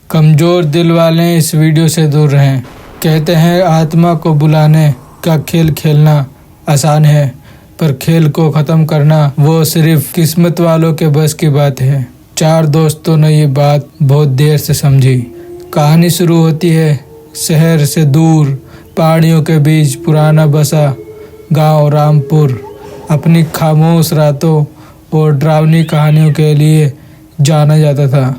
कमज़ोर दिल वाले इस वीडियो से दूर रहें। कहते हैं आत्मा को बुलाने का खेल खेलना आसान है, पर खेल को ख़त्म करना वो सिर्फ किस्मत वालों के बस की बात है। 4 दोस्तों ने ये बात बहुत देर से समझी। कहानी शुरू होती है शहर से दूर, पहाड़ियों के बीच पुराना बसा गांव रामपुर अपनी खामोश रातों और डरावनी कहानियों के लिए जाना जाता था।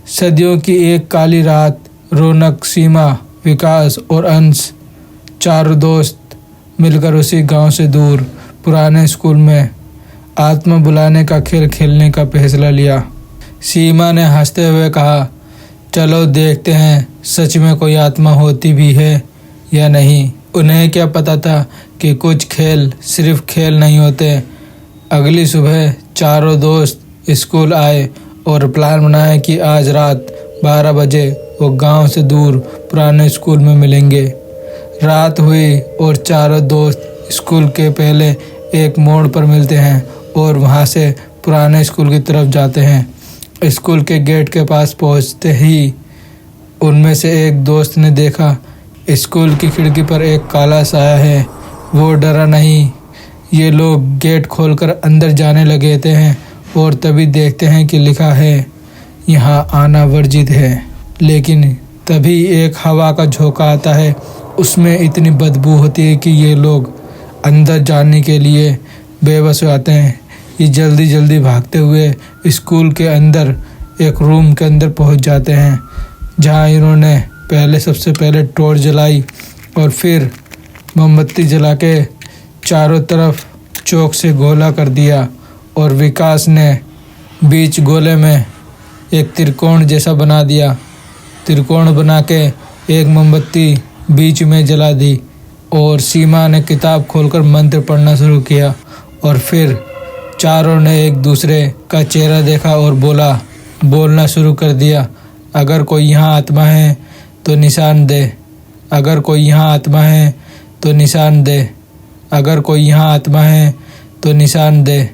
सदियों की एक काली रात, रौनक, सीमा, विकास और अंश 4 दोस्त मिलकर उसी गांव से दूर पुराने स्कूल में आत्मा बुलाने का खेल खेलने का फैसला लिया। सीमा ने हंसते हुए कहा, चलो देखते हैं सच में कोई आत्मा होती भी है या नहीं। उन्हें क्या पता था कि कुछ खेल सिर्फ खेल नहीं होते। अगली सुबह चारों दोस्त स्कूल आए और प्लान बनाया कि आज रात 12 बजे वो गांव से दूर पुराने स्कूल में मिलेंगे। रात हुई और चारों दोस्त स्कूल के पहले एक मोड़ पर मिलते हैं और वहां से पुराने स्कूल की तरफ जाते हैं। स्कूल के गेट के पास पहुंचते ही उनमें से एक दोस्त ने देखा स्कूल की खिड़की पर एक काला साया है। वो डरा नहीं। ये लोग गेट खोलकर अंदर जाने लगे थे और तभी देखते हैं कि लिखा है यहाँ आना वर्जित है। लेकिन तभी एक हवा का झोंका आता है। उसमें इतनी बदबू होती है कि ये लोग अंदर जाने के लिए बेबस हो जाते हैं। ये जल्दी जल्दी भागते हुए स्कूल के अंदर एक रूम के अंदर पहुंच जाते हैं, जहां इन्होंने सबसे पहले टॉर्च जलाई और फिर मोमबत्ती जला के चारों तरफ चौक से गोला कर दिया और विकास ने बीच गोले में एक त्रिकोण जैसा बना दिया। त्रिकोण बना के एक मोमबत्ती बीच में जला दी और सीमा ने किताब खोलकर मंत्र पढ़ना शुरू किया और फिर चारों ने एक दूसरे का चेहरा देखा और बोलना शुरू कर दिया, अगर कोई यहाँ आत्मा है तो निशान दे, अगर कोई यहाँ आत्मा है तो निशान दे, अगर कोई यहाँ आत्मा है तो निशान दे।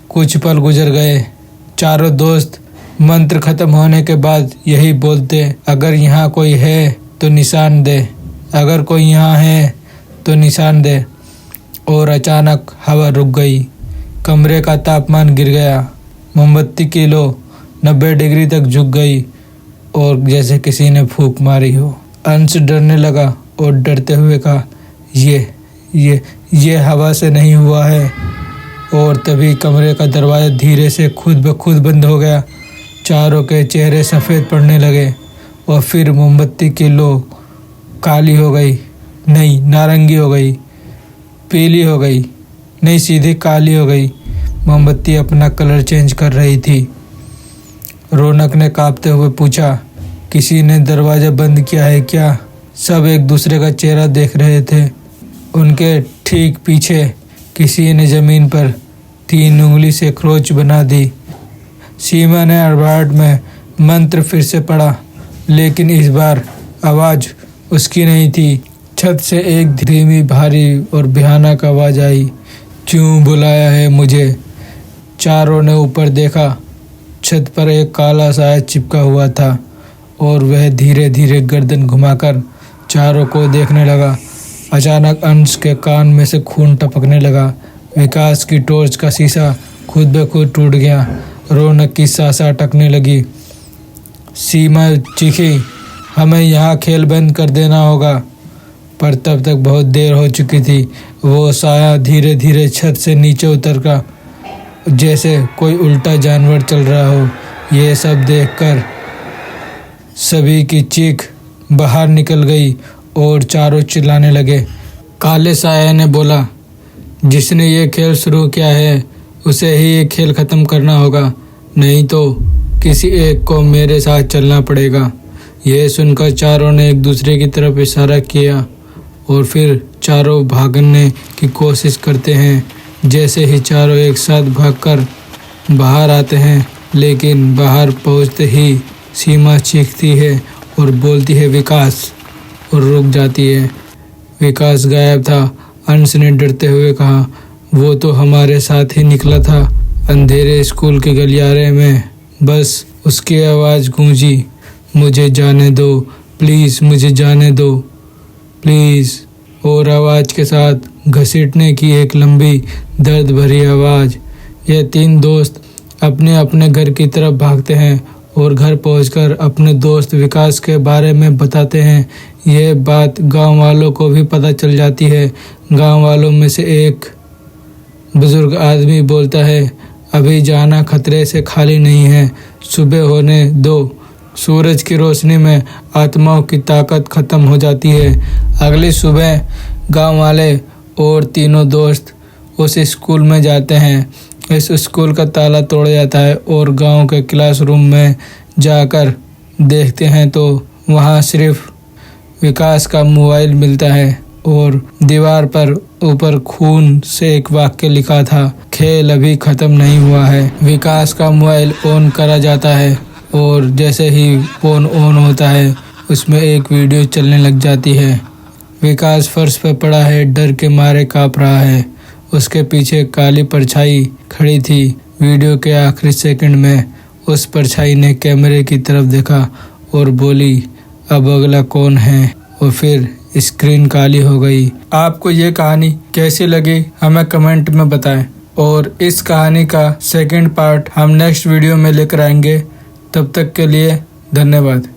कुछ पल गुजर गए। चारों दोस्त मंत्र खत्म होने के बाद यही बोलते, अगर यहाँ कोई है तो निशान दे, अगर कोई यहाँ है तो निशान दे। और अचानक हवा रुक गई। कमरे का तापमान गिर गया। मोमबत्ती की लो 90 डिग्री तक झुक गई और जैसे किसी ने फूंक मारी हो। अंश डरने लगा और डरते हुए कहा, ये हवा से नहीं हुआ है। और तभी कमरे का दरवाज़ा धीरे से खुद ब खुद बंद हो गया। चारों के चेहरे सफ़ेद पड़ने लगे और फिर मोमबत्ती की लो काली हो गई, नहीं नारंगी हो गई, पीली हो गई, नहीं सीधी काली हो गई। मोमबत्ती अपना कलर चेंज कर रही थी। रौनक ने कांपते हुए पूछा, किसी ने दरवाज़ा बंद किया है क्या? सब एक दूसरे का चेहरा देख रहे थे। उनके ठीक पीछे किसी ने ज़मीन पर 3 उंगली से क्रोच बना दी। सीमा ने हड़बड़ाहट में मंत्र फिर से पढ़ा, लेकिन इस बार आवाज़ उसकी नहीं थी। छत से एक धीमी, भारी और भयानक आवाज़ आई, क्यों बुलाया है मुझे? चारों ने ऊपर देखा। छत पर एक काला साया चिपका हुआ था और वह धीरे धीरे गर्दन घुमाकर चारों को देखने लगा। अचानक अंश के कान में से खून टपकने लगा। विकास की टॉर्च का शीशा खुद ब खुद टूट गया। रौनक की सांसें अटकने लगी। सीमा चीखी, हमें यहाँ खेल बंद कर देना होगा। पर तब तक बहुत देर हो चुकी थी। वो साया धीरे धीरे छत से नीचे उतर का जैसे कोई उल्टा जानवर चल रहा हो। ये सब देखकर सभी की चीख बाहर निकल गई और चारों चिल्लाने लगे। काले साया ने बोला, जिसने ये खेल शुरू किया है उसे ही ये खेल ख़त्म करना होगा, नहीं तो किसी एक को मेरे साथ चलना पड़ेगा। यह सुनकर चारों ने एक दूसरे की तरफ इशारा किया और फिर चारों भागने की कोशिश करते हैं। जैसे ही चारों एक साथ भागकर बाहर आते हैं, लेकिन बाहर पहुंचते ही सीमा चीखती है और बोलती है विकास, और रुक जाती है। विकास गायब था। अंश ने डरते हुए कहा, वो तो हमारे साथ ही निकला था। अंधेरे स्कूल के गलियारे में बस उसकी आवाज़ गूंजी, मुझे जाने दो, प्लीज़ मुझे जाने दो, प्लीज़। और आवाज़ के साथ घसीटने की एक लंबी दर्द भरी आवाज़। ये 3 दोस्त अपने अपने घर की तरफ भागते हैं और घर पहुंचकर अपने दोस्त विकास के बारे में बताते हैं। यह बात गांव वालों को भी पता चल जाती है। गांव वालों में से एक बुजुर्ग आदमी बोलता है, अभी जाना खतरे से खाली नहीं है, सुबह होने दो। सूरज की रोशनी में आत्माओं की ताकत खत्म हो जाती है। अगली सुबह गांव वाले और तीनों दोस्त उस स्कूल में जाते हैं। इस स्कूल का ताला तोड़ा जाता है और गांव के क्लासरूम में जाकर देखते हैं तो वहां सिर्फ विकास का मोबाइल मिलता है और दीवार पर ऊपर खून से एक वाक्य लिखा था, खेल अभी खत्म नहीं हुआ है। विकास का मोबाइल ऑन करा जाता है और जैसे ही फोन ऑन होता है उसमें एक वीडियो चलने लग जाती है। विकास फर्श पर पड़ा है, डर के मारे कांप रहा है। उसके पीछे काली परछाई खड़ी थी। वीडियो के आखिरी सेकंड में उस परछाई ने कैमरे की तरफ देखा और बोली, अब अगला कौन है? और फिर स्क्रीन काली हो गई। आपको ये कहानी कैसी लगी हमें कमेंट में बताएं और इस कहानी का सेकंड पार्ट हम नेक्स्ट वीडियो में लेकर आएंगे। तब तक के लिए धन्यवाद।